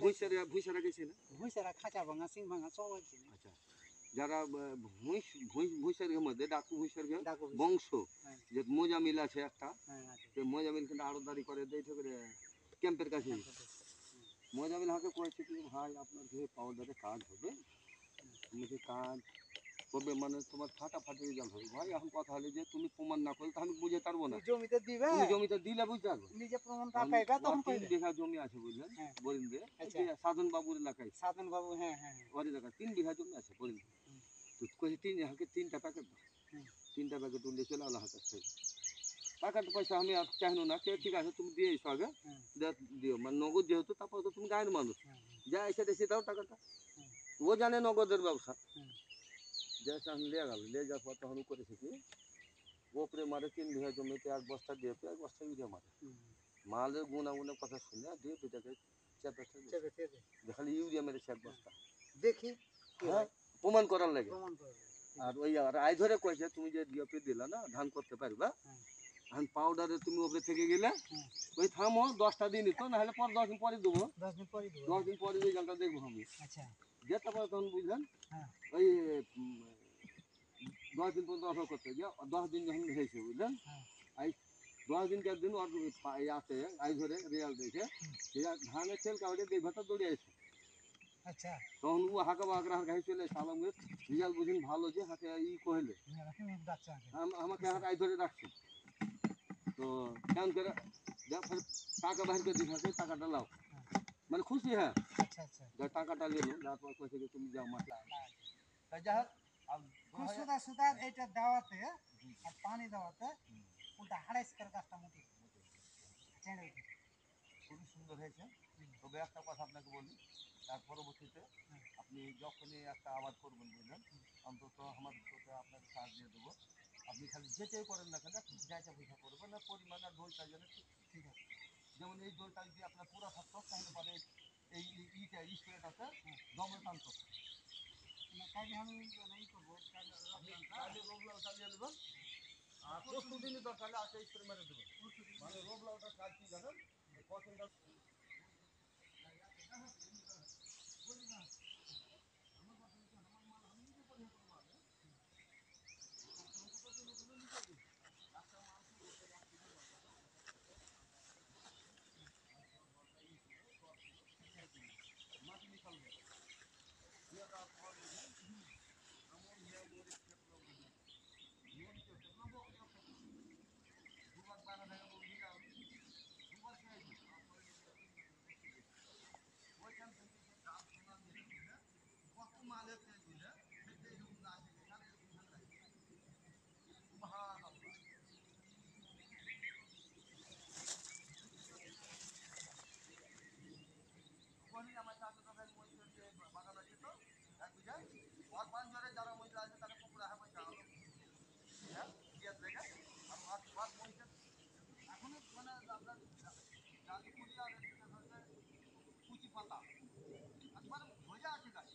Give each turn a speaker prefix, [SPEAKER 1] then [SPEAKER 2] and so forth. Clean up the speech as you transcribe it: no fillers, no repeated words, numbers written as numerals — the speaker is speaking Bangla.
[SPEAKER 1] ভুঁইসারা গেছে না?
[SPEAKER 2] ভুঁইসারা, খাঁচা ভাঙা, সিং ভাঙা সব আছে।
[SPEAKER 1] আচ্ছা, যারা ভুঁইসারের মধ্যে ডাকু ভুঁইসারের বংশ, যে মোজামিল আছে একটা, মোজামিল কিন্তু আড়তদারি করে দেয় করে ক্যাম্পের কাছে। মোজামিল হাকে কয়েছে কি ভাই আপনার যে পাউডারে কাজ হবে, তুমি যে কাজ করবে মানে তোমার ফাটাফাটি রেজাল্ট হবে। ভাই এখন কথা হলো যে তুমি প্রমাণ না করলে আমি বুঝে পারবো না।
[SPEAKER 2] জমিতে দিবে,
[SPEAKER 1] তুমি জমিতে দিলে বুঝতে পারবো।
[SPEAKER 2] নিজে প্রমাণটা পাইবা তখন
[SPEAKER 1] 3 বিঘা জমি আছে বুঝলেন বরিন্দে, সাধন বাবুর এলাকায়।
[SPEAKER 2] সাধন বাবু, হ্যাঁ হ্যাঁ,
[SPEAKER 1] ওর এলাকায় 3 বিঘা জমি আছে বরিন্দে। তো কইছে 3টা প্যাকেট দাও, 3টা প্যাকেট উঠলে চলে আল্লাহ হাতে থেকে টাকার পয়সা আমি আর চাইনো না। ঠিক আছে তুমি দিয়ে এসো আগে, দিও মানে নগদ যেহেতু, তারপর তো তুমি গায়ের মানুষ, যা এসে এসে দাও টাকাটা। ও জানে নগদের ব্যবসা। যেটা আমি লিয়ে গেল, লিয়ে যাওয়ার পর তখন করেছে কি ওপরে মারে 3 বিঘা জমিতে 1 বস্তা দিয়ে 1 বস্তা ইউরিয়া মারে। মালের গুণাগুণের কথা শুনে দিয়ে এটাকে চেপে খালি ইউরিয়া মেরেছে 1 বস্তা।
[SPEAKER 2] দেখি
[SPEAKER 1] হ্যাঁ, প্রমাণ করার লাগে। আর ওই আর আই ধরে কয়েছে তুমি যে ডিএপি দিলা না ধান করতে পারবা, ধান পাউডারে তুমি ওপরে থেকে গেলে ওই থামো 10টা দিনই তো, না হলে পর 10 দিন পরে দেবো। 10 দিন পরে রেজাল্টটা দেখবো আমি।
[SPEAKER 2] আচ্ছা,
[SPEAKER 1] যেতে পারে তখন বুঝলেন ওই 10 দিন পর্যন্ত অফার করতে গিয়ে 10 দিন যখন হয়েছে বুঝলেন, আই 10 দিন 4 দিন ওর আছে আই ধরে রেজাল্ট দেখে ধানের তেল কাউকে দেখবে তো দৌড়ে আসে।
[SPEAKER 2] আচ্ছা,
[SPEAKER 1] তখন ও হাঁকা বাঁকড়া হাঁকা চলে এসে আলমগীর রেজাল্ট বুঝিন ভালো যে হাঁকে ই কহিলে আমাকে হাঁকা আই ধরে রাখছে। তো কেমন করে টাকা বাহির করে দিচ্ছে, টাকাটা লাও মানে খুশি। হ্যাঁ, টাকাটা নিল, তারপর কইছে যে তুমি যাও মাঠে। যাই হোক
[SPEAKER 2] সুদা এটা দেওয়াতে আর পানি দেওয়াতে উল্টা হাড়াইশ করে গাছটা মুটি
[SPEAKER 1] খুবই সুন্দর হয়েছে। তবে একটা কথা আপনাকে বলি, তার পরবর্তীতে আপনি যখনই একটা আবাদ করবেন বুঝলেন, অন্তত আমার সাথে আপনাকে সাহায্য দিয়ে দেবো। আপনি খালি যেটাই করেন না কেন একটু জায়গা পয়সা করবেন না, পরিমাণ আর ঢোলটা যেন ঠিক আছে। যেমন এই ঢোলটা যদি আপনার পুরো থাকতো তাহলে পরে এই ইটা স্প্রেটাতে দমে টানতো। কালে রোগলাল চালিয়ে নেবেন, আর পরশু দিনই দরকার হলে আসে স্প্রে মেরে দেবেন। মানে রোগলালটার কাজ কি জানেন, কতটা আমার চাচা দাদার মহিলার যে বাগান আছে তো 1 বিঘা, ওর 5 জনের যারা মহিলা আছে তারা পুকুরে হ্যাঁ পয়সা হলো দিয়ে থেকে আর ওর মহিলা এখনো মানে আপনার জালি মুড়ি আর হচ্ছে কুচি পাতা একবার ভজা আছে গাছ।